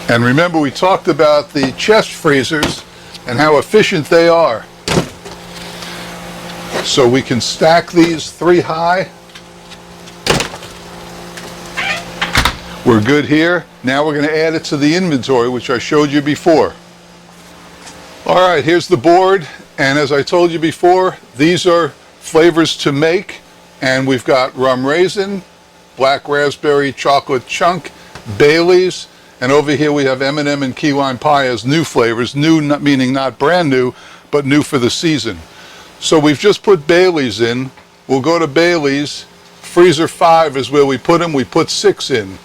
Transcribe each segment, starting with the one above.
And remember, we talked about the chest freezers and how efficient they are. So we can stack these 3 high. We're good here. Now we're going to add it to the inventory, which I showed you before. All right, here's the board. And as I told you before, these are flavors to make. And we've got rum raisin, black raspberry chocolate chunk, Bailey's, and over here we have M&M and key lime pie as new flavors. New meaning not brand new, but new for the season. So we've just put Bailey's in. We'll go to Bailey's. Freezer 5 is where we put them. We put 6 in.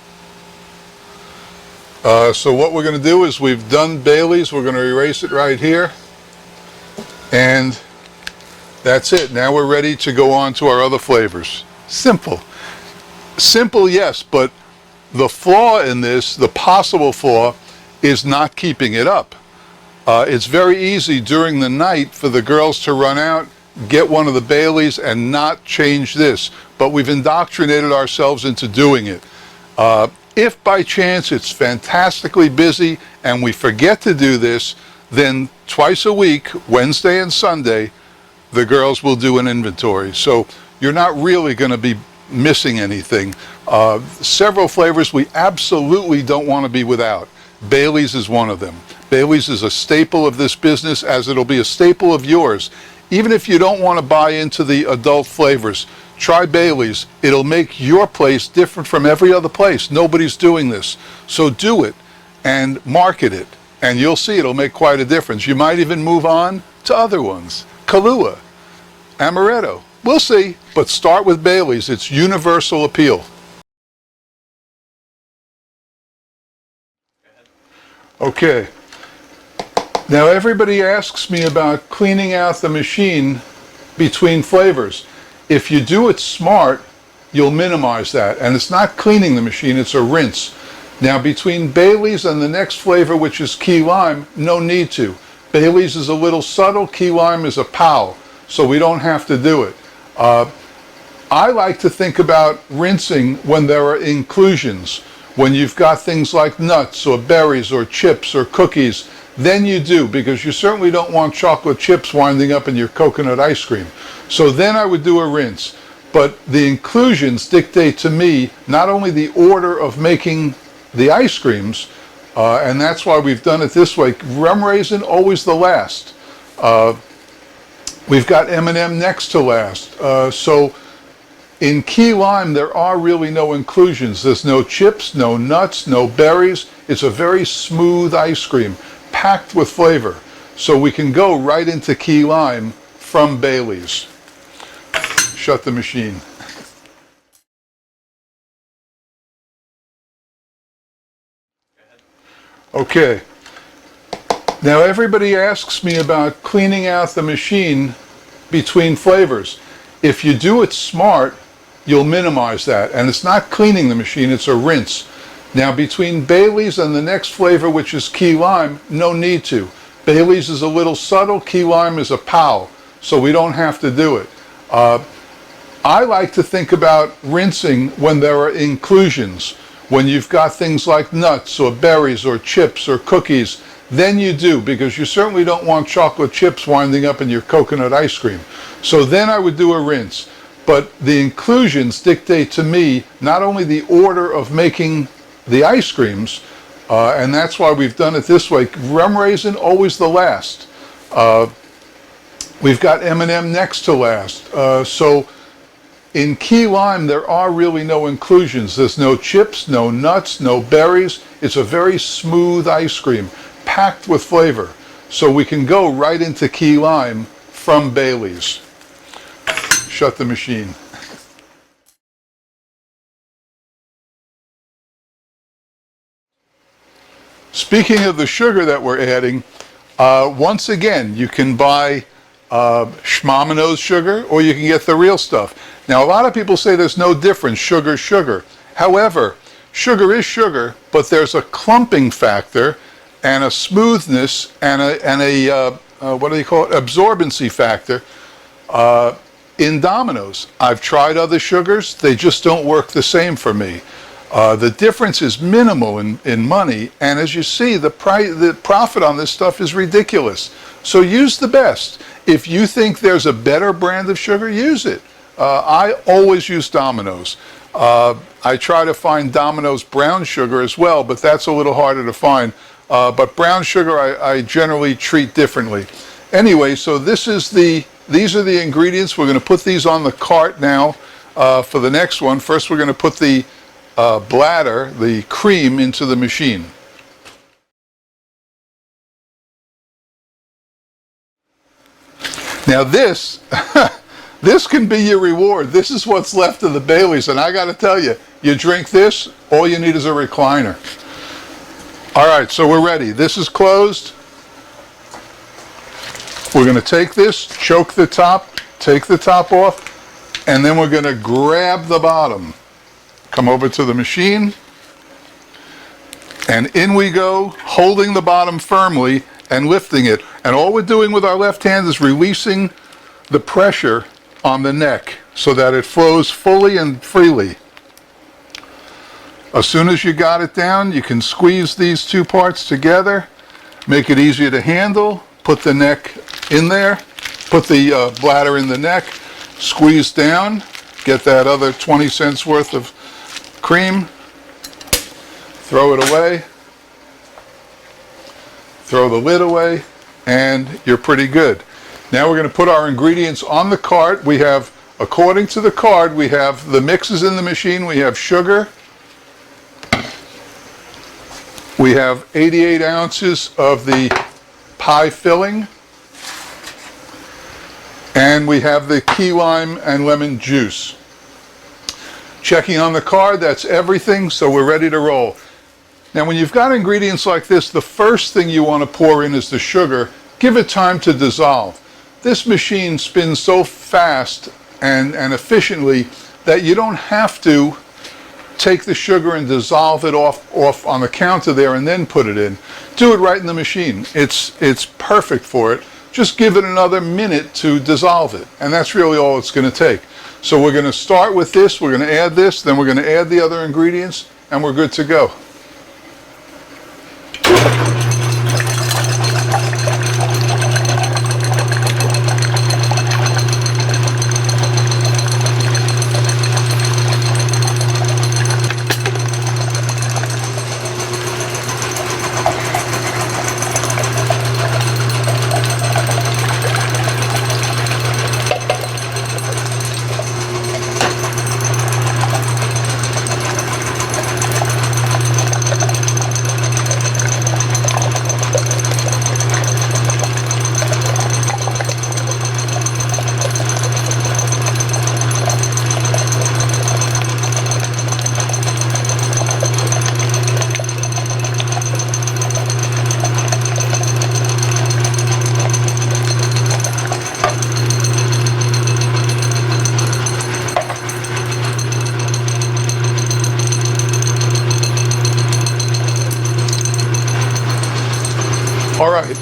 So what we're going to do is we've done Bailey's. We're going to erase it right here. And that's it. Now we're ready to go on to our other flavors. Simple. Simple, yes, but the flaw in this, the possible flaw, is not keeping it up. It's very easy during the night for the girls to run out, get one of the Baileys, and not change this. But we've indoctrinated ourselves into doing it. If by chance it's fantastically busy and we forget to do this, then twice a week, Wednesday and Sunday, the girls will do an inventory. So you're not really going to be missing anything. Several flavors we absolutely don't want to be without. Bailey's is one of them. Bailey's is a staple of this business, as it'll be a staple of yours. Even if you don't want to buy into the adult flavors, try Bailey's. It'll make your place different from every other place. Nobody's doing this. So do it and market it, and you'll see it'll make quite a difference. You might even move on to other ones. Kahlua, Amaretto. We'll see, but start with Bailey's. It's universal appeal. Okay. Now everybody asks me about cleaning out the machine between flavors. If you do it smart, you'll minimize that. And it's not cleaning the machine, it's a rinse. Now between Bailey's and the next flavor, which is key lime, no need to. Bailey's is a little subtle, key lime is a pow, so we don't have to do it. I like to think about rinsing when there are inclusions. When you've got things like nuts or berries or chips or cookies, then you do, because you certainly don't want chocolate chips winding up in your coconut ice cream. So then I would do a rinse. But the inclusions dictate to me not only the order of making the ice creams, and that's why we've done it this way. Rum raisin, always the last. We've got M&M next to last. So in key lime, there are really no inclusions. There's no chips, no nuts, no berries. It's a very smooth ice cream, packed with flavor. So we can go right into key lime from Bailey's. Shut the machine. Okay. Now everybody asks me about cleaning out the machine between flavors. If you do it smart, you'll minimize that. And it's not cleaning the machine, it's a rinse. Now between Bailey's and the next flavor, which is key lime, no need to. Bailey's is a little subtle, key lime is a pow, so we don't have to do it. I like to think about rinsing when there are inclusions. When you've got things like nuts or berries or chips or cookies, then you do, because you certainly don't want chocolate chips winding up in your coconut ice cream. So then I would do a rinse. But the inclusions dictate to me not only the order of making the ice creams, and that's why we've done it this way. Rum raisin, always the last. We've got M&M next to last. So in key lime, there are really no inclusions. There's no chips, no nuts, no berries. It's a very smooth ice cream, packed with flavor. So we can go right into key lime from Bailey's. Shut the machine. Speaking of the sugar that we're adding, once again, you can buy Schmugar sugar, or you can get the real stuff. Now, a lot of people say there's no difference, sugar, sugar. However, sugar is sugar, but there's a clumping factor and a smoothness and a what do you call it, absorbency factor in Domino's. I've tried other sugars, they just don't work the same for me. The difference is minimal in money, and as you see, the profit on this stuff is ridiculous. So use the best. If you think there's a better brand of sugar, use it. I always use Domino's. I try to find Domino's brown sugar as well, but that's a little harder to find. But brown sugar I generally treat differently. Anyway, so these are the ingredients. We're going to put these on the cart now for the next one. First, we're going to put the bladder, the cream, into the machine. Now this, this can be your reward. This is what's left of the Baileys, and I got to tell you, you drink this, all you need is a recliner. All right, so we're ready. This is closed. We're going to take this, choke the top, take the top off, and then we're going to grab the bottom. Come over to the machine, and in we go, holding the bottom firmly and lifting it. And all we're doing with our left hand is releasing the pressure on the neck so that it flows fully and freely. As soon as you got it down, you can squeeze these two parts together, make it easier to handle, put the neck in there, put the bladder in the neck, squeeze down, get that other 20 cents worth of cream, throw it away, throw the lid away, and you're pretty good. Now we're going to put our ingredients on the cart. We have, according to the card, we have the mixes in the machine. We have sugar. We have 88 ounces of the pie filling. And we have the key lime and lemon juice. Checking on the card, that's everything, so we're ready to roll. Now when you've got ingredients like this, the first thing you want to pour in is the sugar. Give it time to dissolve. This machine spins so fast and efficiently that you don't have to take the sugar and dissolve it off on the counter there and then put it in. Do it right in the machine. It's perfect for it. Just give it another minute to dissolve it, and that's really all it's going to take. So we're going to start with this, we're going to add this, then we're going to add the other ingredients, and we're good to go. All right,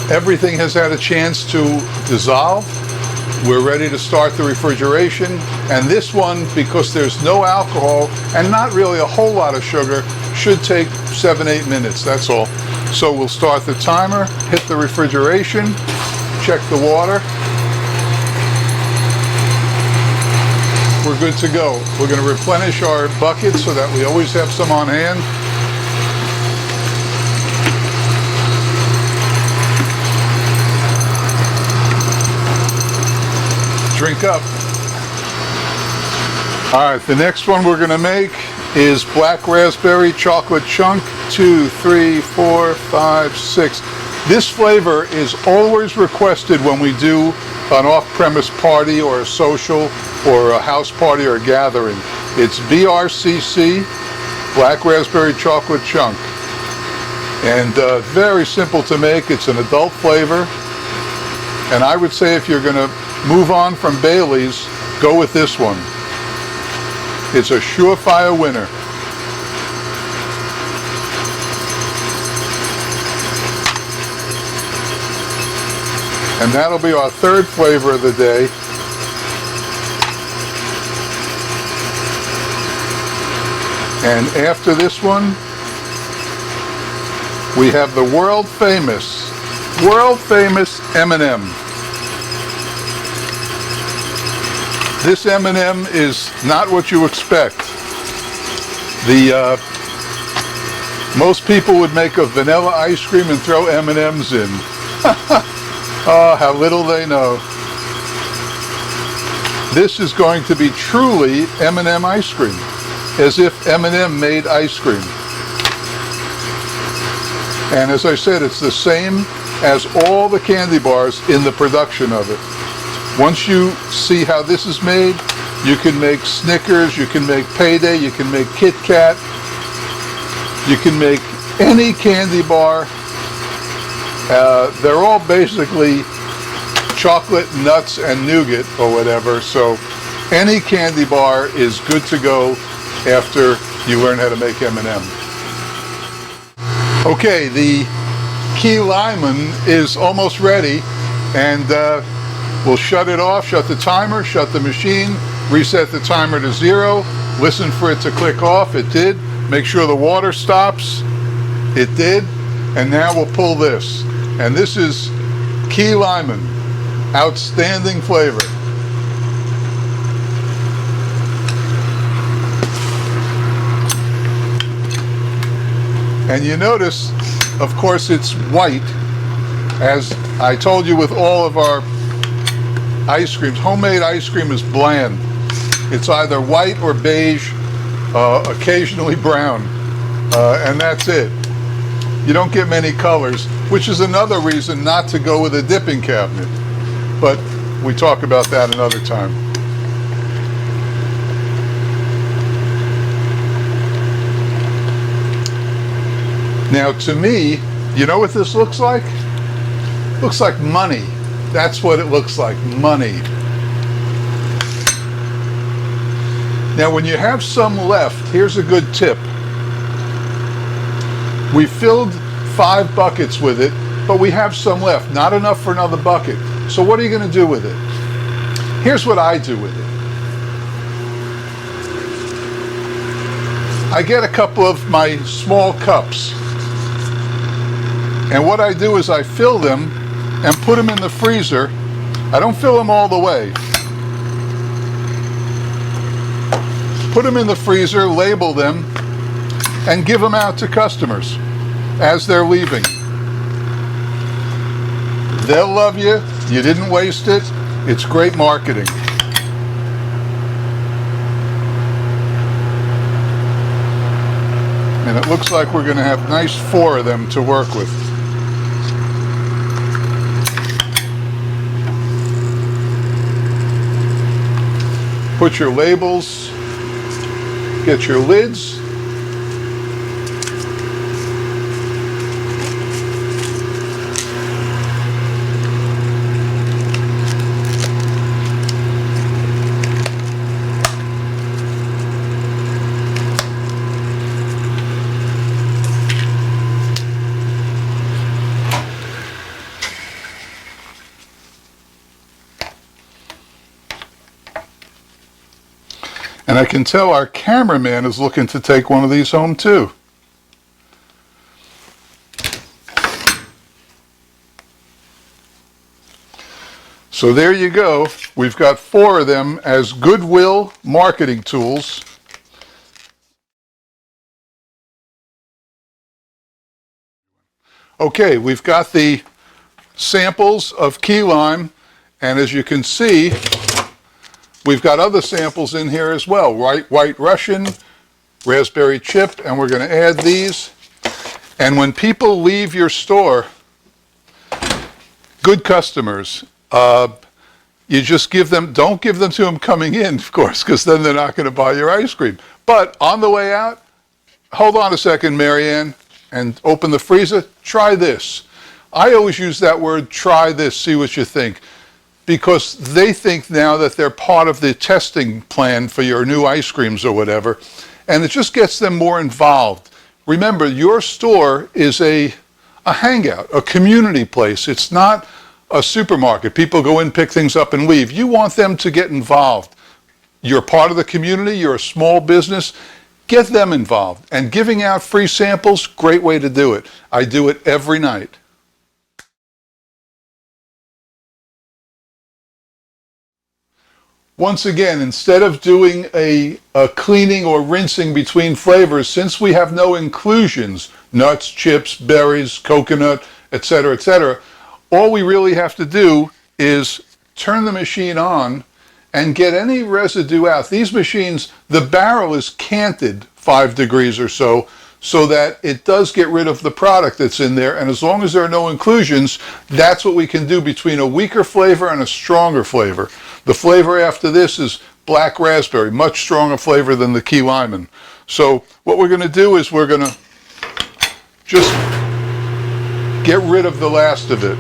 everything has had a chance to dissolve. We're ready to start the refrigeration. And this one, because there's no alcohol and not really a whole lot of sugar, should take 7-8 minutes, that's all. So we'll start the timer, hit the refrigeration, check the water. We're good to go. We're going to replenish our bucket so that we always have some on hand. Drink up. All right, the next one we're going to make is black raspberry chocolate chunk. 2, 3, 4, 5, 6. This flavor is always requested when we do an off-premise party or a social or a house party or a gathering. It's BRCC, black raspberry chocolate chunk. And very simple to make. It's an adult flavor. And I would say if you're going to move on from Baileys, go with this one. It's a surefire winner. And that'll be our third flavor of the day. And after this one, we have the world famous M&M. This M&M is not what you expect. Most people would make a vanilla ice cream and throw M&Ms in. Oh, how little they know. This is going to be truly M&M ice cream, as if M&M made ice cream. And as I said, it's the same as all the candy bars in the production of it. Once you see how this is made, you can make Snickers, you can make Payday, you can make Kit Kat, you can make any candy bar. They're all basically chocolate, nuts, and nougat or whatever, so any candy bar is good to go after you learn how to make M&M. Okay, the key lineman is almost ready, and we'll shut it off, shut the timer, shut the machine, reset the timer to 0, listen for it to click off. It did. Make sure the water stops. It did. And now we'll pull this. And this is key lineman. Outstanding flavor. And you notice, of course, it's white. As I told you with all of our ice creams, homemade ice cream is bland. It's either white or beige, occasionally brown, and that's it. You don't get many colors, which is another reason not to go with a dipping cabinet. But we talk about that another time. Now, to me, you know what this looks like? Looks like money. That's what it looks like, money. Now, when you have some left, here's a good tip. We filled 5 buckets with it, but we have some left, not enough for another bucket. So what are you going to do with it? Here's what I do with it. I get a couple of my small cups, and what I do is I fill them and put them in the freezer. I don't fill them all the way. Put them in the freezer, label them, and give them out to customers as they're leaving. They'll love you. You didn't waste it. It's great marketing. And it looks like we're going to have nice 4 of them to work with. Put your labels, get your lids. And I can tell our cameraman is looking to take one of these home too. So there you go. We've got 4 of them as goodwill marketing tools. Okay, we've got the samples of key lime, and as you can see, we've got other samples in here as well. White Russian, raspberry chip, and we're going to add these. And when people leave your store, good customers, you just give them, don't give them to them coming in, of course, because then they're not going to buy your ice cream. But on the way out, hold on a second, Marianne, and open the freezer. Try this. I always use that word, try this, see what you think, because they think now that they're part of the testing plan for your new ice creams or whatever, and it just gets them more involved. Remember, your store is a hangout, a community place. It's not a supermarket. People go in, pick things up, and leave. You want them to get involved. You're part of the community. You're a small business. Get them involved. And giving out free samples, great way to do it. I do it every night. Once again, instead of doing a cleaning or rinsing between flavors, since we have no inclusions, nuts, chips, berries, coconut, etc., all we really have to do is turn the machine on and get any residue out. These machines, the barrel is canted 5 degrees or so that it does get rid of the product that's in there, and as long as there are no inclusions, that's what we can do between a weaker flavor and a stronger flavor. The flavor after this is black raspberry, much stronger flavor than the key lime. So what we're going to do is we're going to just get rid of the last of it.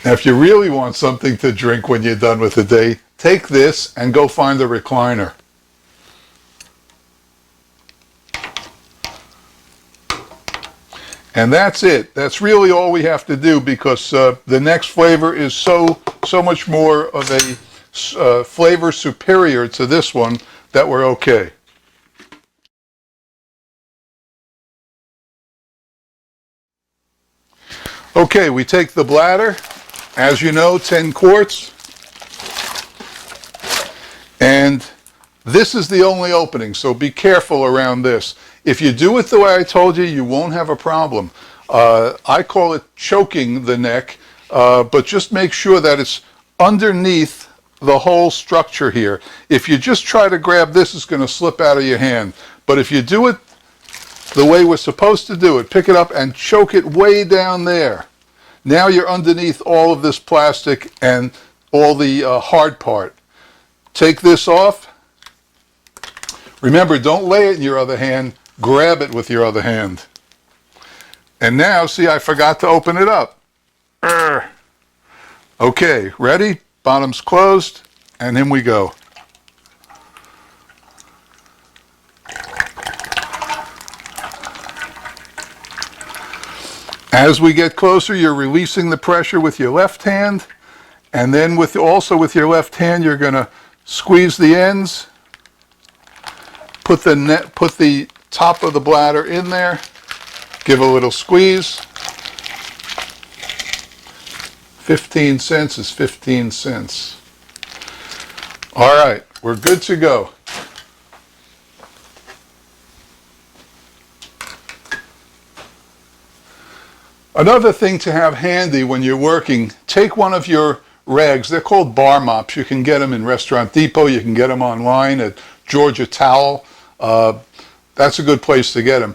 Now, if you really want something to drink when you're done with the day, take this and go find a recliner. And that's it. That's really all we have to do, because the next flavor is so much more of a flavor superior to this one that we're okay. Okay, we take the bladder. As you know, 10 quarts, and this is the only opening, so be careful around this. If you do it the way I told you, you won't have a problem. I call it choking the neck, but just make sure that it's underneath the whole structure here. If you just try to grab this, it's going to slip out of your hand. But if you do it the way we're supposed to do it, pick it up and choke it way down there. Now you're underneath all of this plastic and all the hard part. Take this off. Remember, don't lay it in your other hand. Grab it with your other hand. And now, see, I forgot to open it up. Okay, ready? Bottom's closed, and in we go. As we get closer, you're releasing the pressure with your left hand, and then also with your left hand, you're going to squeeze the ends, put the top of the bladder in there, give a little squeeze. 15 cents is 15 cents. All right, we're good to go. Another thing to have handy when you're working, take one of your rags. They're called bar mops. You can get them in Restaurant Depot. You can get them online at Georgia Towel. That's a good place to get them.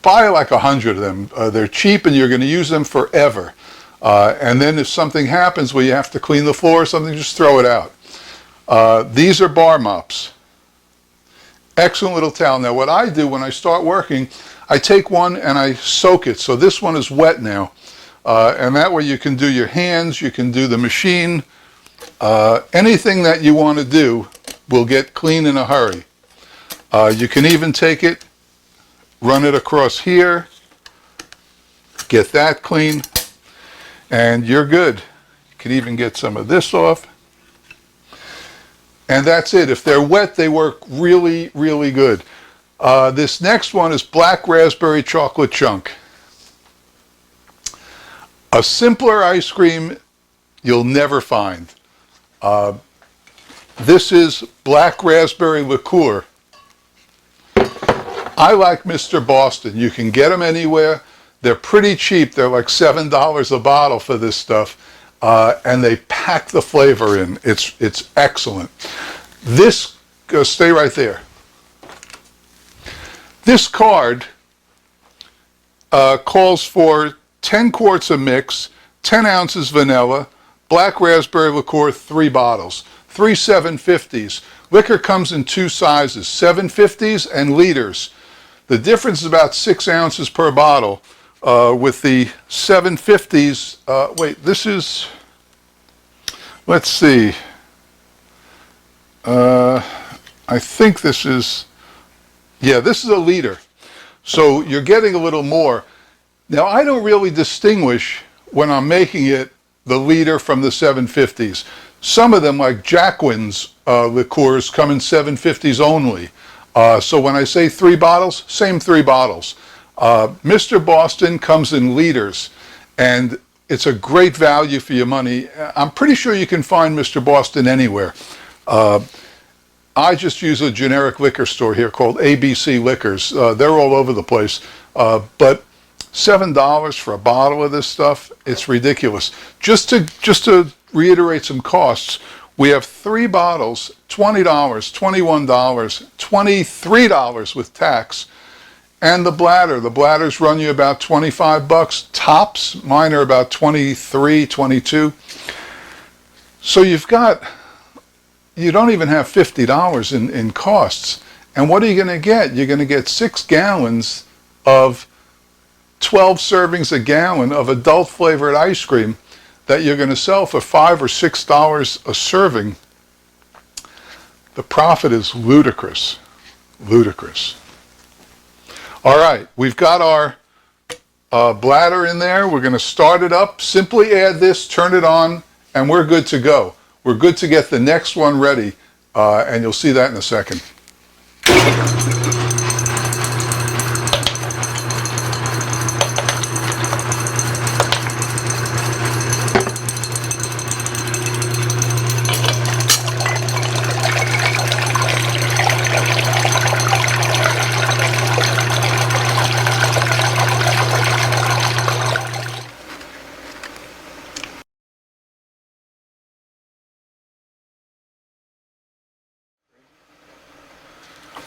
Buy like 100 of them. They're cheap and you're going to use them forever. And then if something happens where you have to clean the floor or something, just throw it out. These are bar mops. Excellent little towel. Now what I do when I start working, I take one and I soak it. So this one is wet now. And that way you can do your hands, you can do the machine. Anything that you want to do will get clean in a hurry. You can even take it, run it across here, get that clean, and you're good. You can even get some of this off. And that's it. If they're wet, they work really, really good. This next one is black raspberry chocolate chunk. A simpler ice cream you'll never find. This is black raspberry liqueur. I like Mr. Boston. You can get them anywhere. They're pretty cheap. They're like $7 a bottle for this stuff. And they pack the flavor in. It's excellent. This, stay right there. This card calls for 10 quarts of mix, 10 ounces vanilla, black raspberry liqueur, 3 bottles, 3 750s. Liquor comes in 2 sizes, 750s and liters. The difference is about 6 ounces per bottle. With the 750s, wait, this is, let's see, I think this is Yeah, this is a liter. So you're getting a little more. Now, I don't really distinguish when I'm making it the liter from the 750s. Some of them, like Jacquin's liqueurs, come in 750s only. So when I say 3 bottles, same 3 bottles. Mr. Boston comes in liters, and it's a great value for your money. I'm pretty sure you can find Mr. Boston anywhere. I just use a generic liquor store here called ABC Liquors. They're all over the place. But $7 for a bottle of this stuff, it's ridiculous. Just to reiterate some costs, we have 3 bottles, $20, $21, $23 with tax. And the bladders run you about 25 bucks tops. Mine are about 23, 22. So you don't even have $50 in costs. And what are you going to get? You're going to get 6 gallons of 12 servings a gallon of adult flavored ice cream that you're going to sell for $5 or $6 a serving. The profit is ludicrous. Ludicrous. All right, we've got our bladder in there. We're going to start it up. Simply add this, turn it on, and we're good to go. We're good to get the next one ready, and you'll see that in a second.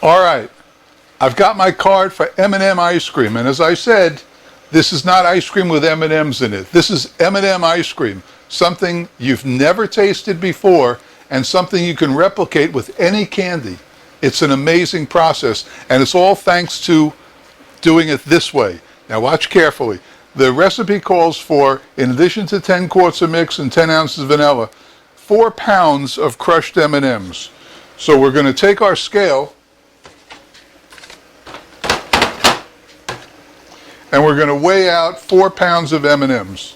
All right, I've got my card for M&M ice cream, and as I said, this is not ice cream with M&Ms in it. This is M&M ice cream, something you've never tasted before and something you can replicate with any candy. It's an amazing process, and it's all thanks to doing it this way. Now watch carefully. The recipe calls for, in addition to 10 quarts of mix and 10 ounces of vanilla, 4 pounds of crushed M&Ms. So we're going to take our scale, and we're going to weigh out 4 pounds of M&Ms.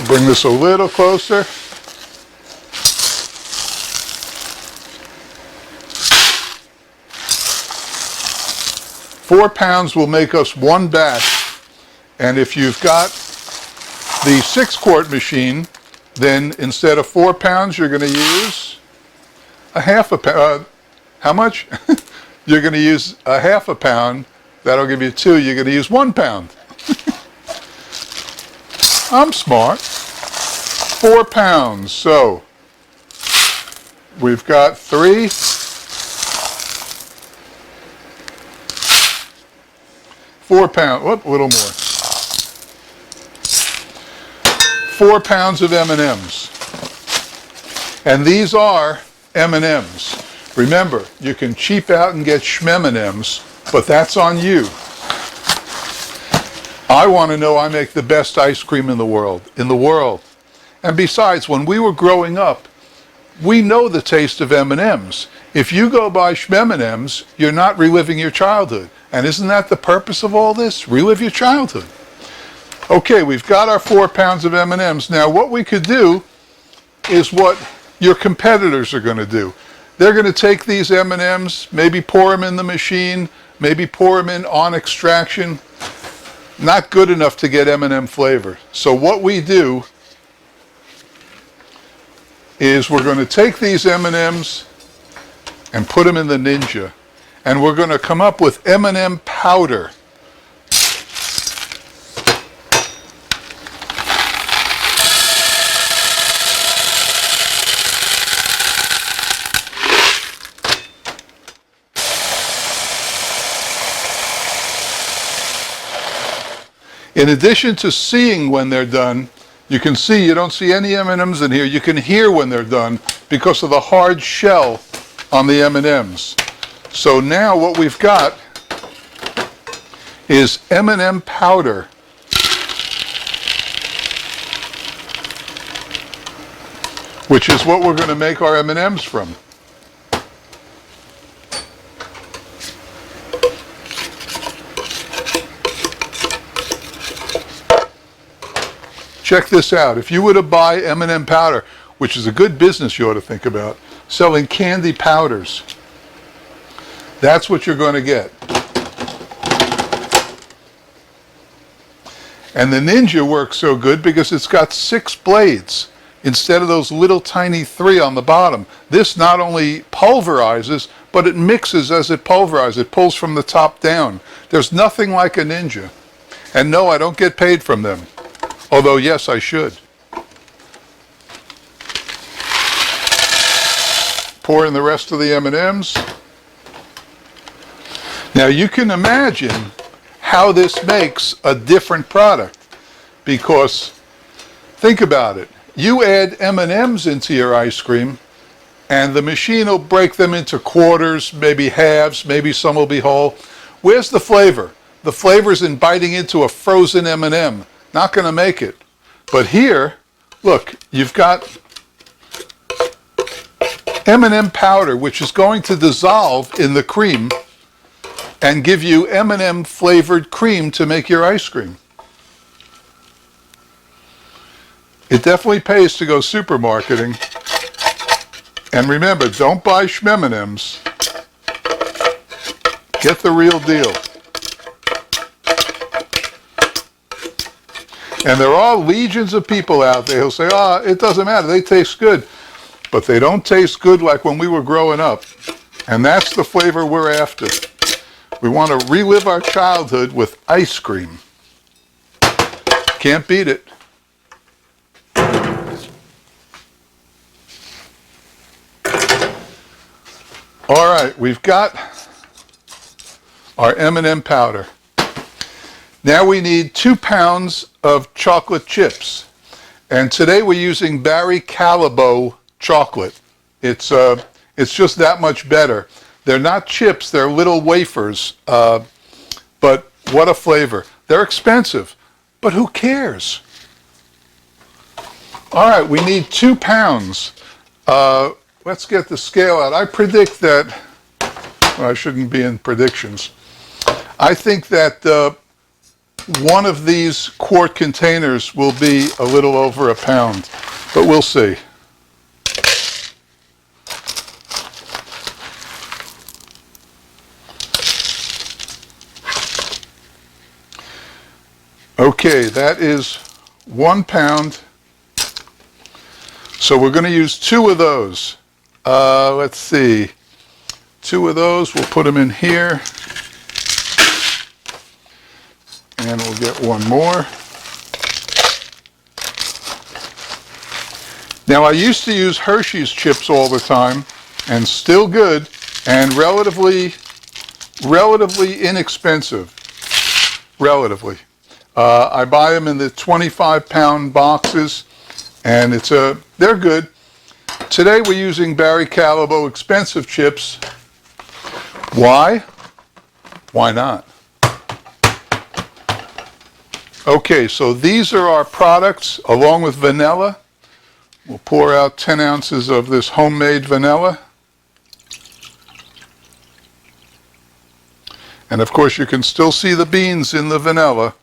Bring this a little closer. Four pounds will make us 1 batch. And if you've got the 6-quart machine, then instead of 4 pounds, you're going to use a half a pound. How much? You're going to use a half a pound. That'll give you 2. You're going to use 1 pound. I'm smart. 4 pounds. So we've got 3. 4 pounds. Whoop, a little more. 4 pounds of M&Ms. And these are M&Ms. Remember, you can cheap out and get Schmem&Ms, but that's on you. I want to know I make the best ice cream in the world. And besides, when we were growing up, we know the taste of M&Ms. If you go buy Schmem&Ms, you're not reliving your childhood. And isn't that the purpose of all this? Relive your childhood. Okay, we've got our 4 pounds of M&Ms. Now, what we could do is what your competitors are going to do. They're going to take these M&Ms, maybe pour them in the machine, maybe pour them in on extraction. Not good enough to get M&M flavor. So what we do is we're going to take these M&Ms and put them in the Ninja. And we're going to come up with M&M powder. In addition to seeing when they're done, you can see you don't see any M&Ms in here. You can hear when they're done because of the hard shell on the M&Ms. So now what we've got is M&M powder. which is what we're going to make our M&Ms from. Check this out. If you were to buy M&M powder, which is a good business you ought to think about, selling candy powders, that's what you're going to get. And the Ninja works so good because it's got 6 blades instead of those little tiny 3 on the bottom. This not only pulverizes, but it mixes as it pulverizes. It pulls from the top down. There's nothing like a Ninja. And no, I don't get paid from them. Although, yes, I should. Pour in the rest of the M&Ms. Now, you can imagine how this makes a different product. Because, think about it. You add M&Ms into your ice cream, and the machine will break them into quarters, maybe halves, maybe some will be whole. Where's the flavor? The flavor's in biting into a frozen M&M. Not going to make it. But here, look, you've got M&M powder, which is going to dissolve in the cream and give you M&M flavored cream to make your ice cream. It definitely pays to go supermarketing. And remember, don't buy Schmem&Ms. Get the real deal. And there are legions of people out there who'll say, oh, it doesn't matter, they taste good. But they don't taste good like when we were growing up. And that's the flavor we're after. We want to relive our childhood with ice cream. Can't beat it. All right, we've got our M&M powder. Now we need 2 pounds of chocolate chips. And today we're using Barry Callebaut chocolate. It's just that much better. They're not chips, they're little wafers. But what a flavor. They're expensive, but who cares? All right, we need 2 pounds. Let's get the scale out. I predict that, well, I shouldn't be in predictions. I think that one of these quart containers will be a little over a pound, but we'll see. Okay, that is 1 pound. So we're going to use 2 of those. Let's see. 2 of those, we'll put them in here. And we'll get 1 more. Now, I used to use Hershey's chips all the time, and still good, and relatively inexpensive. Relatively. I buy them in the 25-pound boxes, and they're good. Today we're using Barry Callebaut expensive chips. Why? Why not? Okay, so these are our products along with vanilla. We'll pour out 10 ounces of this homemade vanilla. And of course you can still see the beans in the vanilla.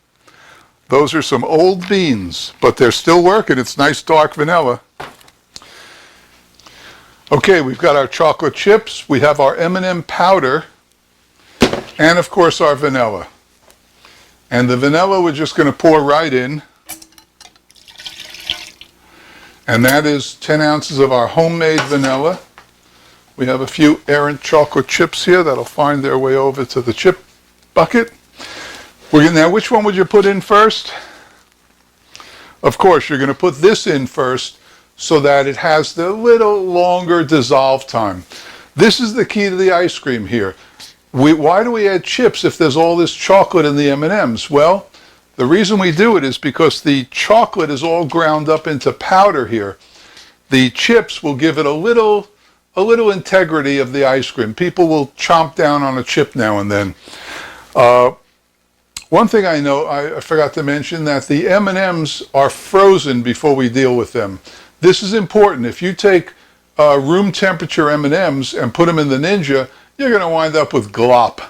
Those are some old beans, but they're still working. It's nice dark vanilla. Okay, we've got our chocolate chips. We have our M&M powder. And of course our vanilla. And the vanilla we're just going to pour right in. And that is 10 ounces of our homemade vanilla. We have a few errant chocolate chips here that'll find their way over to the chip bucket. Now, which one would you put in first? Of course, you're going to put this in first so that it has the little longer dissolve time. This is the key to the ice cream here. Why do we add chips if there's all this chocolate in the M&Ms? Well, the reason we do it is because the chocolate is all ground up into powder here. The chips will give it a little integrity of the ice cream. People will chomp down on a chip now and then. One thing I forgot to mention, that the M&Ms are frozen before we deal with them. This is important. If you take room temperature M&Ms and put them in the Ninja, you're going to wind up with glop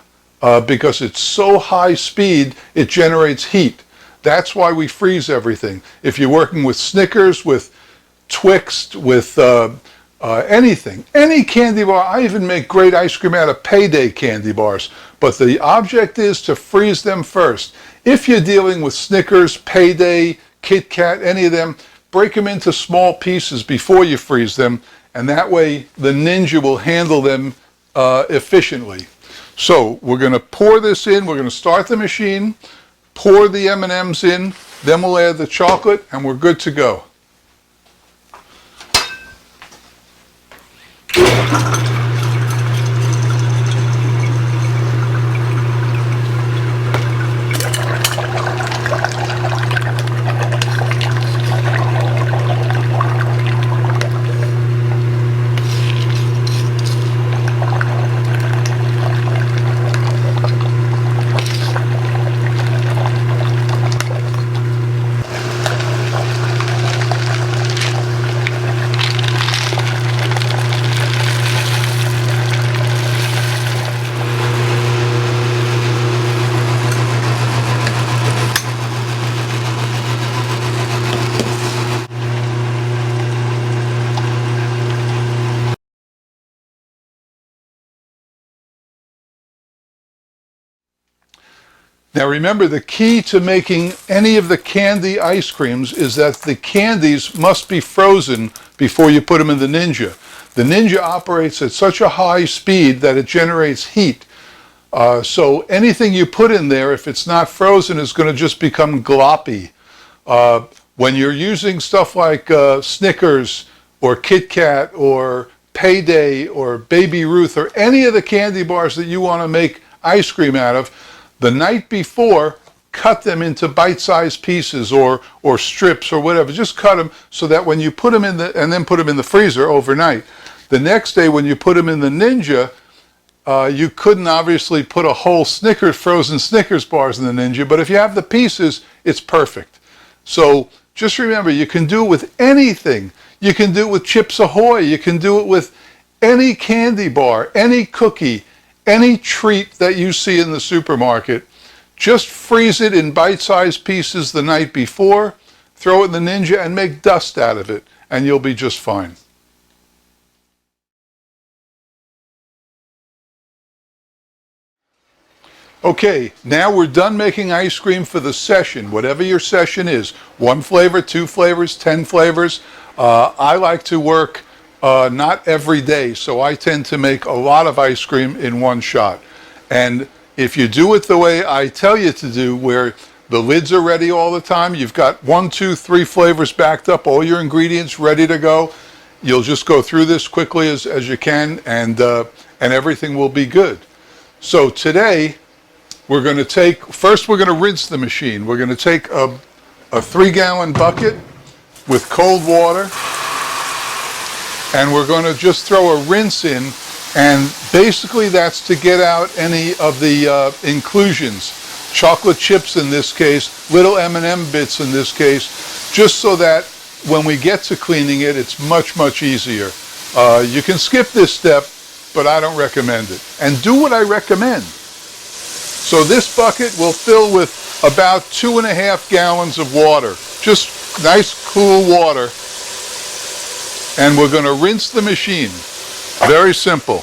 because it's so high speed it generates heat. That's why we freeze everything. If you're working with Snickers, with Twix, with anything, any candy bar, I even make great ice cream out of Payday candy bars, but the object is to freeze them first. If you're dealing with Snickers, Payday, Kit Kat, any of them, break them into small pieces before you freeze them, and that way the Ninja will handle them efficiently. So we're going to pour this in, we're going to start the machine, pour the M&Ms in, then we'll add the chocolate, and we're good to go. Now remember, the key to making any of the candy ice creams is that the candies must be frozen before you put them in the Ninja. The Ninja operates at such a high speed that it generates heat. So anything you put in there, if it's not frozen, is going to just become gloppy. When you're using stuff like Snickers or Kit Kat or Payday or Baby Ruth or any of the candy bars that you want to make ice cream out of, the night before, cut them into bite-sized pieces or strips or whatever. Just cut them so that when you put them in and then put them in the freezer overnight, the next day when you put them in the Ninja, you couldn't obviously put a whole frozen Snickers bars in the Ninja, but if you have the pieces, it's perfect. So just remember, you can do it with anything. You can do it with Chips Ahoy. You can do it with any candy bar, any cookie, any treat that you see in the supermarket. Just freeze it in bite-sized pieces the night before, throw it in the Ninja and make dust out of it, and you'll be just fine. Okay, now we're done making ice cream for the session, whatever your session is. 1 flavor, 2 flavors, 10 flavors. I like to work not every day, so I tend to make a lot of ice cream in one shot. And if you do it the way I tell you to do, where the lids are ready all the time, you've got 1, 2, 3 flavors backed up, all your ingredients ready to go, you'll just go through this quickly as you can, and everything will be good. So today, we're going to first we're going to rinse the machine. We're going to take a 3-gallon bucket with cold water, and we're going to just throw a rinse in, and basically that's to get out any of the inclusions, chocolate chips in this case, little M&M bits in this case, just so that when we get to cleaning it, it's much, much easier. You can skip this step, but I don't recommend it. And do what I recommend. So this bucket will fill with about 2.5 gallons of water, just nice cool water. And we're going to rinse the machine. Very simple.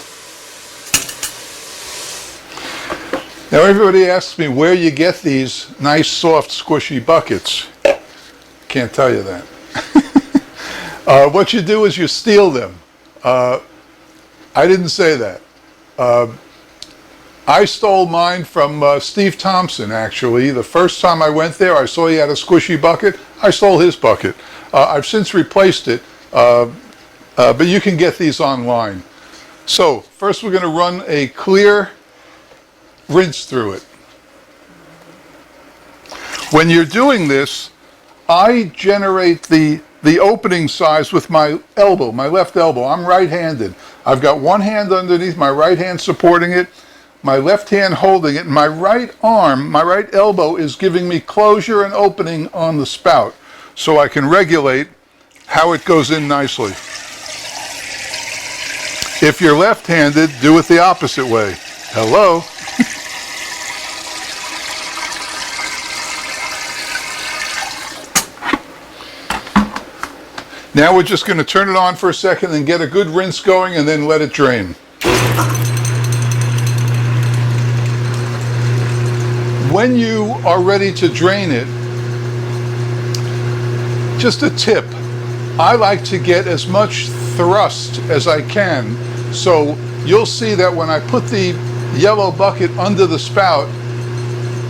Now everybody asks me where you get these nice, soft, squishy buckets. Can't tell you that. What you do is you steal them. I didn't say that. I stole mine from Steve Thompson, actually. The first time I went there, I saw he had a squishy bucket. I stole his bucket. I've since replaced it, but you can get these online. So first we're going to run a clear rinse through it. When you're doing this, I generate the opening size with my elbow, my left elbow. I'm right-handed. I've got one hand underneath, my right hand supporting it, my left hand holding it, and my right arm, my right elbow is giving me closure and opening on the spout, so I can regulate how it goes in nicely. If you're left-handed, do it the opposite way. Hello? Now we're just going to turn it on for a second and get a good rinse going and then let it drain. When you are ready to drain it, just a tip, I like to get as much thrust as I can. So you'll see that when I put the yellow bucket under the spout,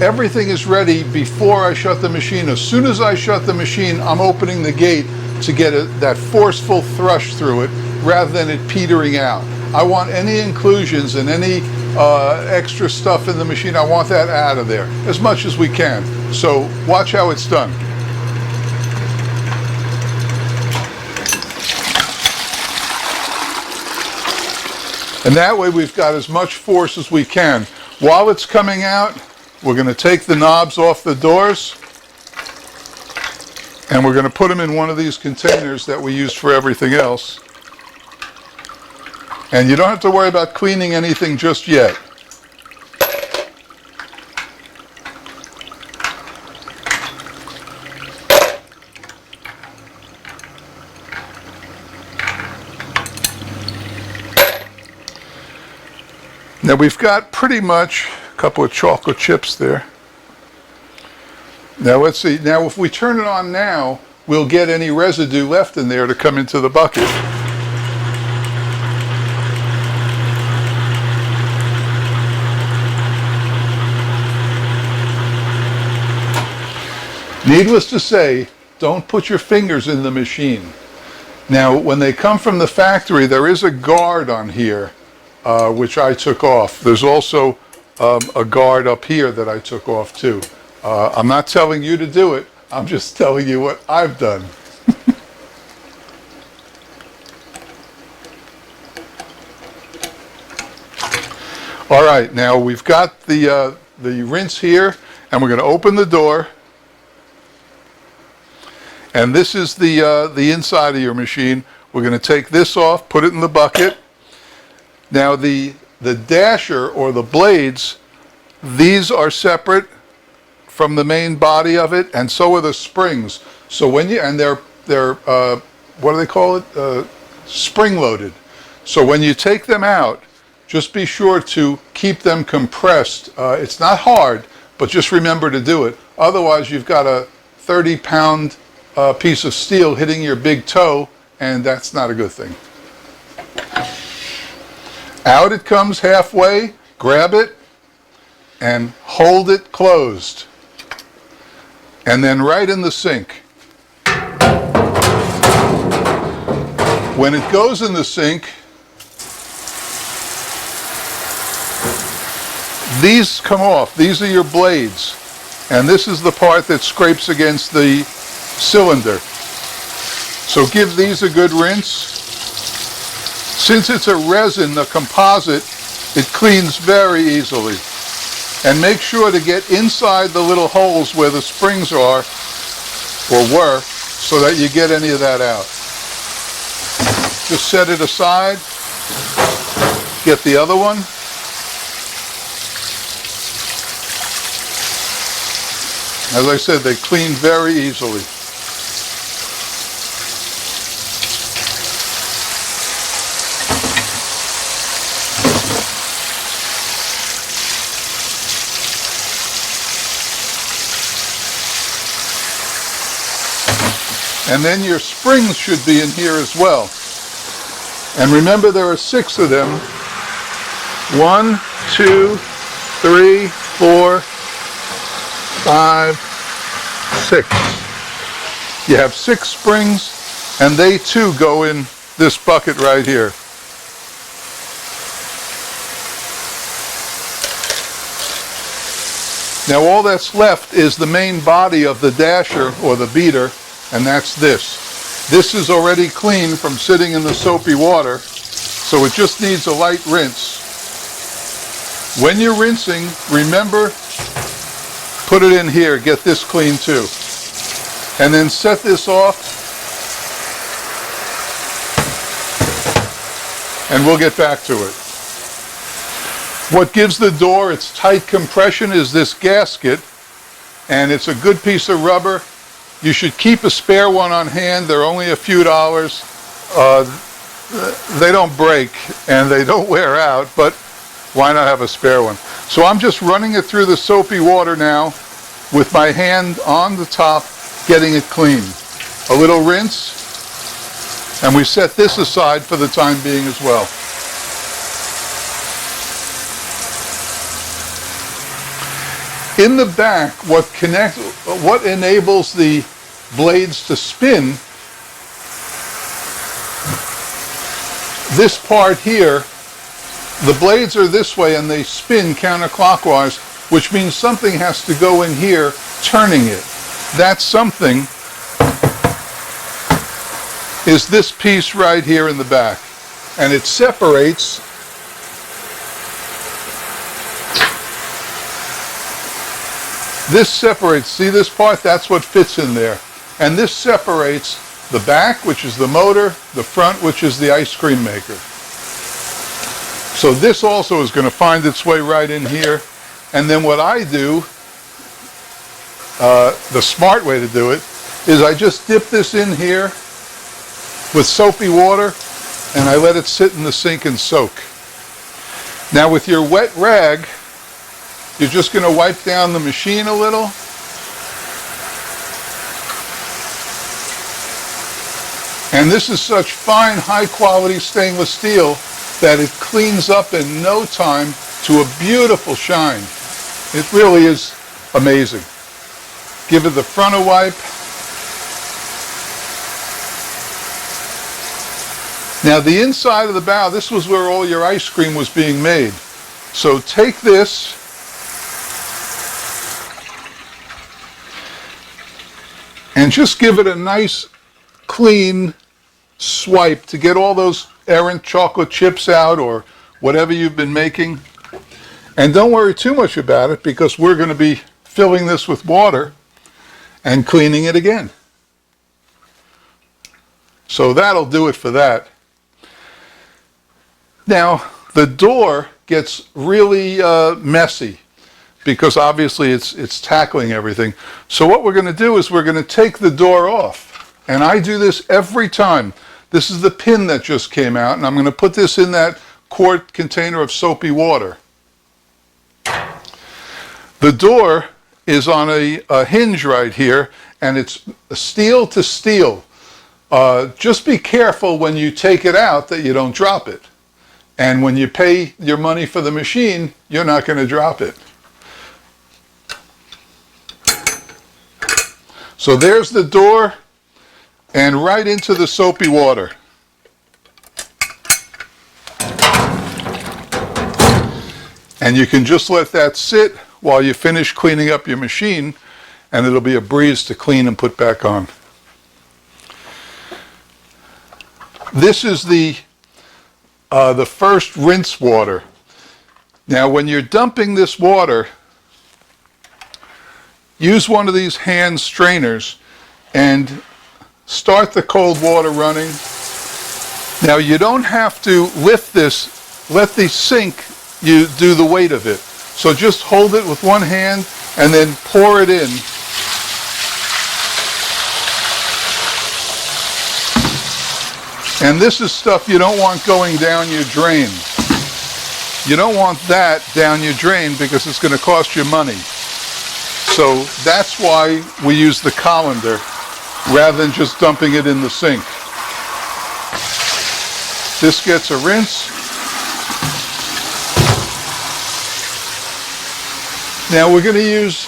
everything is ready before I shut the machine. As soon as I shut the machine, I'm opening the gate to get that forceful thrush through it rather than it petering out. I want any inclusions and any extra stuff in the machine, I want that out of there as much as we can. So watch how it's done. And that way we've got as much force as we can. While it's coming out, we're going to take the knobs off the doors and we're going to put them in one of these containers that we use for everything else. And you don't have to worry about cleaning anything just yet. Now we've got pretty much a couple of chocolate chips there. Now let's see, now if we turn it on now, we'll get any residue left in there to come into the bucket. Needless to say, don't put your fingers in the machine. Now when they come from the factory, there is a guard on here, which I took off. There's also a guard up here that I took off too. I'm not telling you to do it, I'm just telling you what I've done. All right, now we've got the rinse here, and we're going to open the door. And this is the inside of your machine. We're going to take this off, put it in the bucket. Now the dasher or the blades, these are separate from the main body of it, and so are the springs. So when you, and they're what do they call it? Spring loaded. So when you take them out, just be sure to keep them compressed. It's not hard, but just remember to do it. Otherwise you've got a 30-pound piece of steel hitting your big toe, and that's not a good thing. Out it comes halfway, grab it, and hold it closed. And then right in the sink. When it goes in the sink, these come off. These are your blades. And this is the part that scrapes against the cylinder. So give these a good rinse. Since it's a resin, a composite, it cleans very easily. And make sure to get inside the little holes where the springs are, or were, so that you get any of that out. Just set it aside. Get the other one. As I said, they clean very easily. And then your springs should be in here as well. And remember, there are 6 of them. 1, 2, 3, 4, 5, 6. You have 6 springs, and they too go in this bucket right here. Now all that's left is the main body of the dasher or the beater, and that's this. This is already clean from sitting in the soapy water, so it just needs a light rinse. When you're rinsing, remember, put it in here, get this clean too. And then set this off and we'll get back to it. What gives the door its tight compression is this gasket, and it's a good piece of rubber. You should keep a spare one on hand. They're only a few dollars. They don't break and they don't wear out, but why not have a spare one? So I'm just running it through the soapy water now with my hand on the top, getting it clean. A little rinse, and we set this aside for the time being as well. In the back, what enables the blades to spin, this part here, the blades are this way and they spin counterclockwise, which means something has to go in here turning it. That something is this piece right here in the back, and it separates see this part? That's what fits in there. And this separates the back, which is the motor, the front, which is the ice cream maker. So this also is going to find its way right in here. And then what I do, the smart way to do it, is I just dip this in here with soapy water and I let it sit in the sink and soak. Now with your wet rag, you're just going to wipe down the machine a little. And this is such fine, high-quality stainless steel that it cleans up in no time to a beautiful shine. It really is amazing. Give it the front a wipe. Now the inside of the bowl, this was where all your ice cream was being made. So take this and just give it a nice clean swipe to get all those errant chocolate chips out or whatever you've been making. And don't worry too much about it because we're going to be filling this with water and cleaning it again. So that'll do it for that. Now the door gets really messy because obviously it's tackling everything. So what we're going to do is we're going to take the door off. And I do this every time. This is the pin that just came out, and I'm going to put this in that quart container of soapy water. The door is on a hinge right here, and it's steel to steel. Just be careful when you take it out that you don't drop it. And when you pay your money for the machine, you're not going to drop it. So there's the door, and right into the soapy water. And you can just let that sit while you finish cleaning up your machine, and it'll be a breeze to clean and put back on. This is the first rinse water. Now when you're dumping this water, use one of these hand strainers and start the cold water running. Now you don't have to lift this, let the sink you do the weight of it. So just hold it with one hand and then pour it in. And this is stuff you don't want going down your drain. You don't want that down your drain because it's going to cost you money. So that's why we use the colander rather than just dumping it in the sink. This gets a rinse. Now we're going to use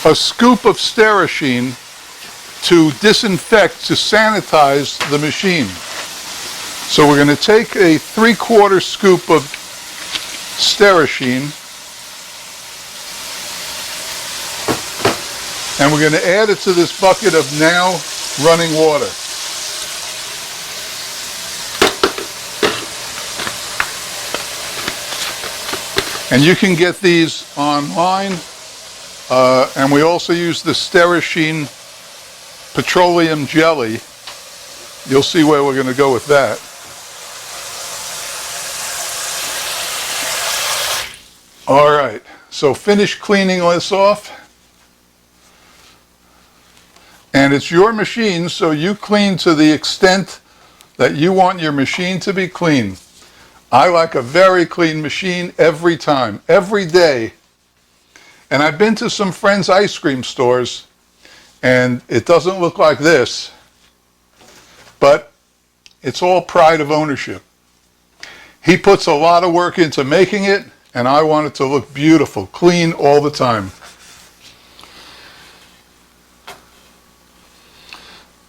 a scoop of Sterashine to disinfect, to sanitize the machine. So we're going to take a 3/4 scoop of Sterashine and we're going to add it to this bucket of now running water. And you can get these online, and we also use the Sterashine petroleum jelly. You'll see where we're going to go with that. All right, so finish cleaning this off. And it's your machine, so you clean to the extent that you want your machine to be clean. I like a very clean machine every time, every day. And I've been to some friends' ice cream stores, and it doesn't look like this, but it's all pride of ownership. He puts a lot of work into making it, and I want it to look beautiful, clean all the time.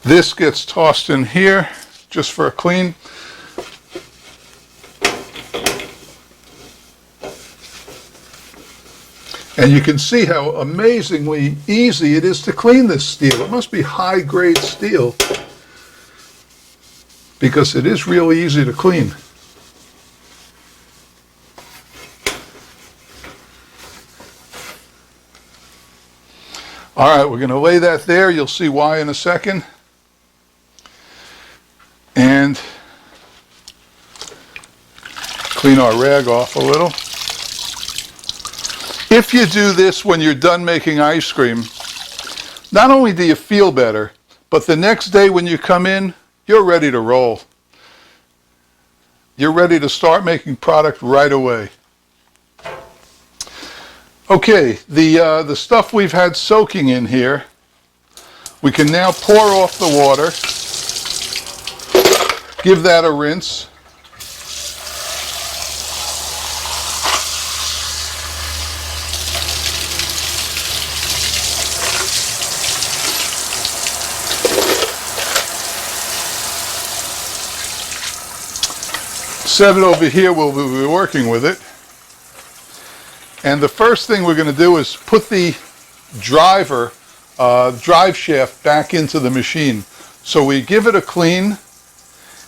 This gets tossed in here just for a clean. And you can see how amazingly easy it is to clean this steel. It must be high-grade steel because it is really easy to clean. All right, we're going to lay that there. You'll see why in a second. And clean our rag off a little. If you do this when you're done making ice cream, not only do you feel better, but the next day when you come in, you're ready to roll. You're ready to start making product right away. Okay, the stuff we've had soaking in here, we can now pour off the water, give that a rinse. Set it over here, we'll be working with it. And the first thing we're going to do is put the drive shaft back into the machine. So we give it a clean,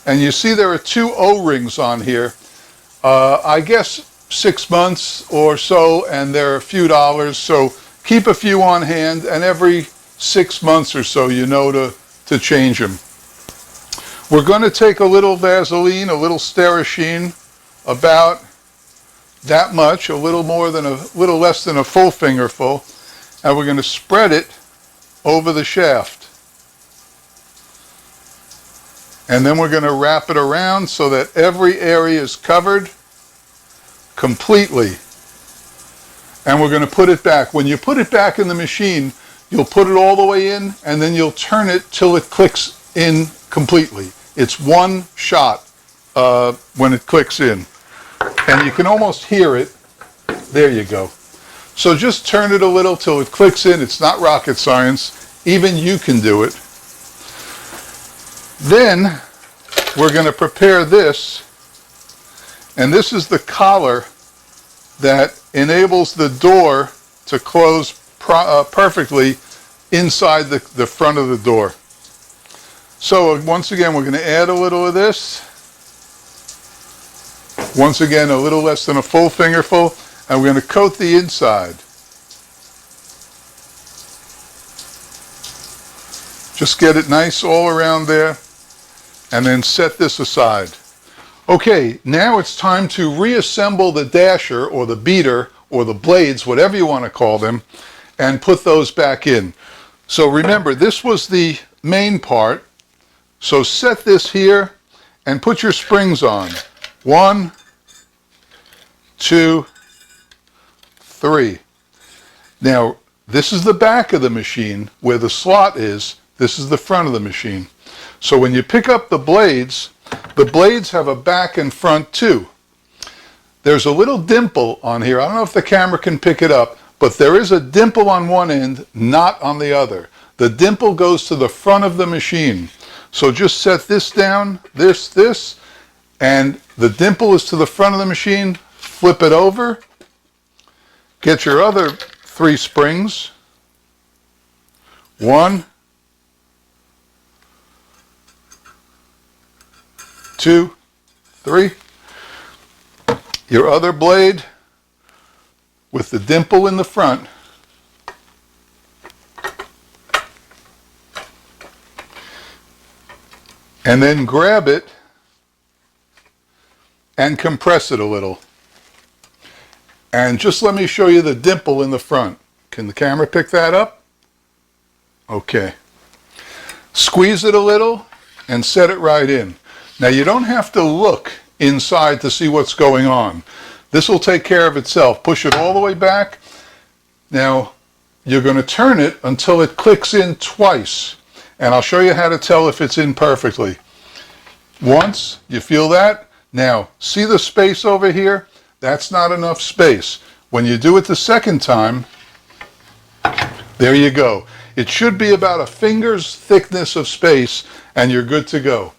and you see there are 2 O-rings on here. I guess 6 months or so, and they're a few dollars, so keep a few on hand, and every 6 months or so you know to change them. We're going to take a little Vaseline, a little Sterashine, about that much, a little less than a full fingerful, and we're going to spread it over the shaft. And then we're going to wrap it around so that every area is covered completely. And we're going to put it back. When you put it back in the machine, you'll put it all the way in, and then you'll turn it till it clicks in completely. It's one shot when it clicks in. And you can almost hear it. There you go. So just turn it a little till it clicks in. It's not rocket science. Even you can do it. Then we're going to prepare this. And this is the collar that enables the door to close perfectly inside the front of the door. So once again, we're going to add a little of this. Once again, a little less than a full fingerful, and we're going to coat the inside. Just get it nice all around there, and then set this aside. Okay, now it's time to reassemble the dasher, or the beater, or the blades, whatever you want to call them, and put those back in. So remember, this was the main part. So set this here and put your springs on. 1, 2, 3. Now, this is the back of the machine where the slot is. This is the front of the machine. So when you pick up the blades have a back and front too. There's a little dimple on here. I don't know if the camera can pick it up, but there is a dimple on one end, not on the other. The dimple goes to the front of the machine. So just set this down, this, and the dimple is to the front of the machine. Flip it over. Get your other 3 springs. 1, 2, 3. Your other blade with the dimple in the front. And then grab it and compress it a little. And just let me show you the dimple in the front. Can the camera pick that up? Okay. Squeeze it a little and set it right in. Now you don't have to look inside to see what's going on. This will take care of itself. Push it all the way back. Now you're going to turn it until it clicks in twice. And I'll show you how to tell if it's in perfectly. Once, you feel that? Now, see the space over here? That's not enough space. When you do it the second time, there you go. It should be about a finger's thickness of space, and you're good to go.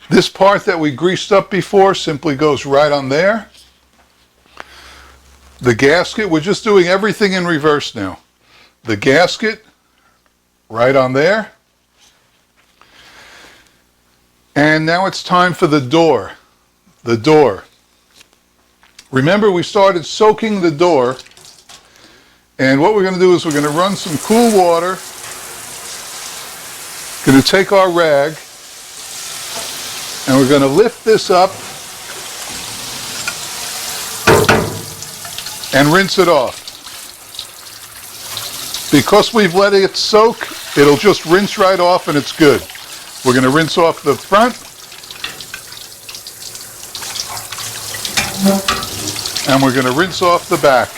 This part that we greased up before simply goes right on there. The gasket, we're just doing everything in reverse now. The gasket, right on there. And now it's time for the door. The door. Remember, we started soaking the door. And what we're going to do is we're going to run some cool water. Going to take our rag. And we're going to lift this up. And rinse it off. Because we've let it soak, it'll just rinse right off and it's good. We're going to rinse off the front. And we're going to rinse off the back.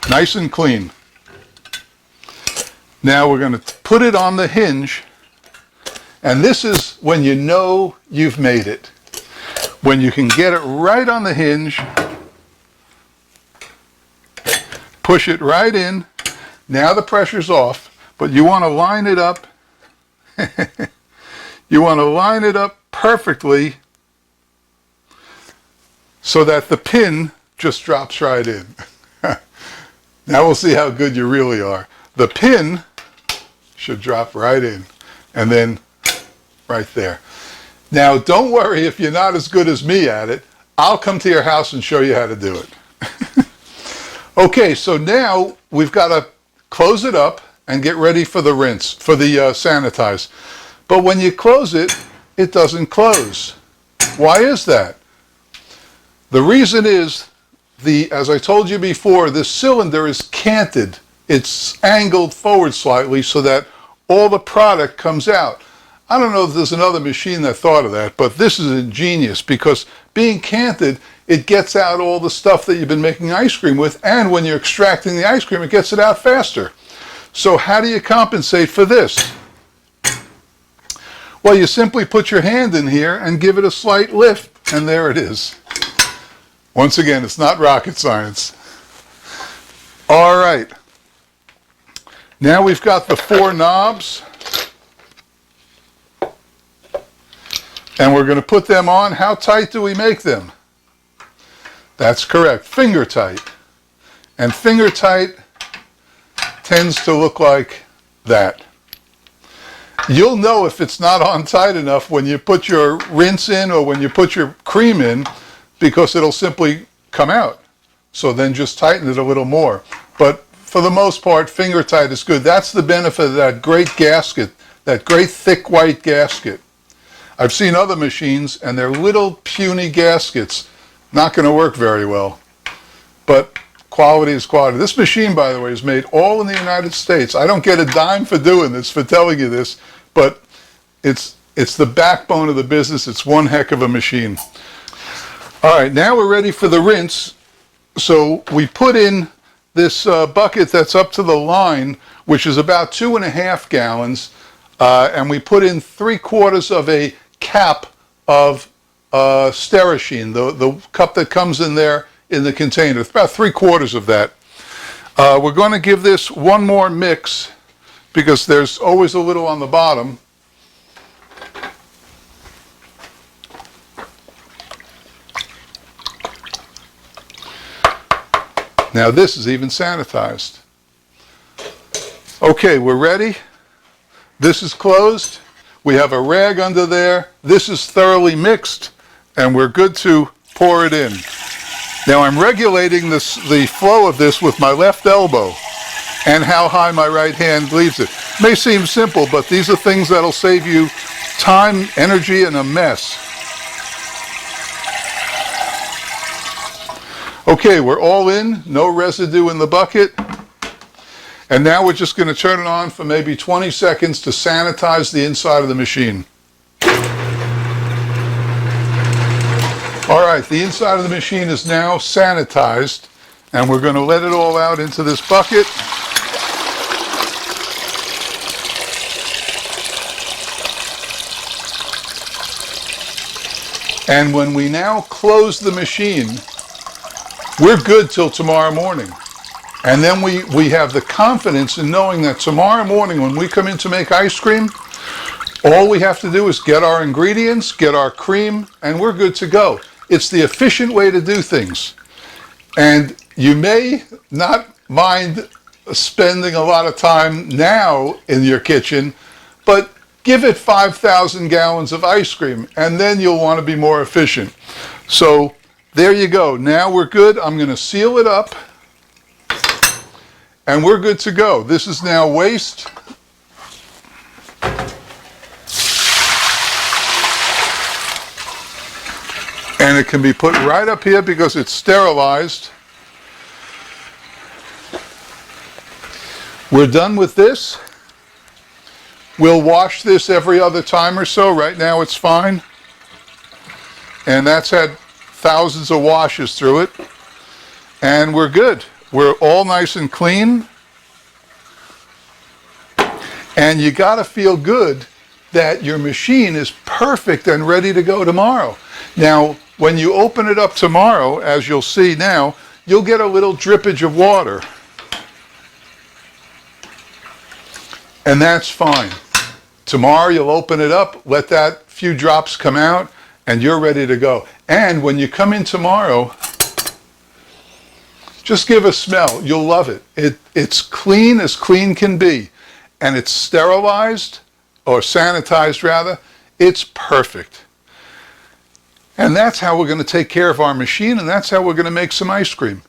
Nice and clean. Now we're going to put it on the hinge, and this is when you know you've made it. When you can get it right on the hinge, push it right in. Now the pressure's off, but you want to line it up. You want to line it up perfectly so that the pin just drops right in. Now we'll see how good you really are. The pin should drop right in, and then right there. Now don't worry if you're not as good as me at it. I'll come to your house and show you how to do it. Okay, so now we've got to close it up and get ready for the rinse, for the sanitize. But when you close it, it doesn't close. Why is that? The reason is, as I told you before, this cylinder is canted. It's angled forward slightly so that all the product comes out. I don't know if there's another machine that thought of that, but this is ingenious because being canted, it gets out all the stuff that you've been making ice cream with, and when you're extracting the ice cream, it gets it out faster. So how do you compensate for this? Well, you simply put your hand in here and give it a slight lift, and there it is. Once again, it's not rocket science. All right. Now we've got the 4 knobs. And we're going to put them on. How tight do we make them? That's correct, finger tight. And finger tight tends to look like that. You'll know if it's not on tight enough when you put your rinse in or when you put your cream in, because it'll simply come out. So then just tighten it a little more. But for the most part, finger tight is good. That's the benefit of that great gasket, that great thick white gasket. I've seen other machines and they're little puny gaskets. Not going to work very well. But quality is quality. This machine, by the way, is made all in the United States. I don't get a dime for doing this, for telling you this, but it's the backbone of the business. It's one heck of a machine. All right, now we're ready for the rinse. So we put in this bucket that's up to the line, which is about 2.5 gallons, and we put in 3/4 of a cap of Sterashine, the cup that comes in there in the container. It's about 3/4 of that. We're going to give this one more mix because there's always a little on the bottom. Now this is even sanitized. Okay, we're ready. This is closed. We have a rag under there. This is thoroughly mixed, and we're good to pour it in. Now I'm regulating the flow of this with my left elbow and how high my right hand leaves it. May seem simple, but these are things that'll save you time, energy, and a mess. Okay, we're all in, no residue in the bucket. And now we're just going to turn it on for maybe 20 seconds to sanitize the inside of the machine. All right, the inside of the machine is now sanitized, and we're going to let it all out into this bucket. And when we now close the machine, we're good till tomorrow morning. And then we have the confidence in knowing that tomorrow morning when we come in to make ice cream, all we have to do is get our ingredients, get our cream, and we're good to go. It's the efficient way to do things. And you may not mind spending a lot of time now in your kitchen, but give it 5,000 gallons of ice cream, and then you'll want to be more efficient. So there you go. Now we're good. I'm going to seal it up, and we're good to go. This is now waste. And it can be put right up here because it's sterilized. We're done with this. We'll wash this every other time or so. Right now it's fine. And that's had thousands of washes through it. And we're good. We're all nice and clean. And you got to feel good that your machine is perfect and ready to go tomorrow. Now, when you open it up tomorrow, as you'll see now, you'll get a little drippage of water. And that's fine. Tomorrow you'll open it up, let that few drops come out, and you're ready to go. And when you come in tomorrow, just give a smell. You'll love it. It's clean as clean can be. And it's sterilized, or sanitized rather. It's perfect. And that's how we're going to take care of our machine, and that's how we're going to make some ice cream.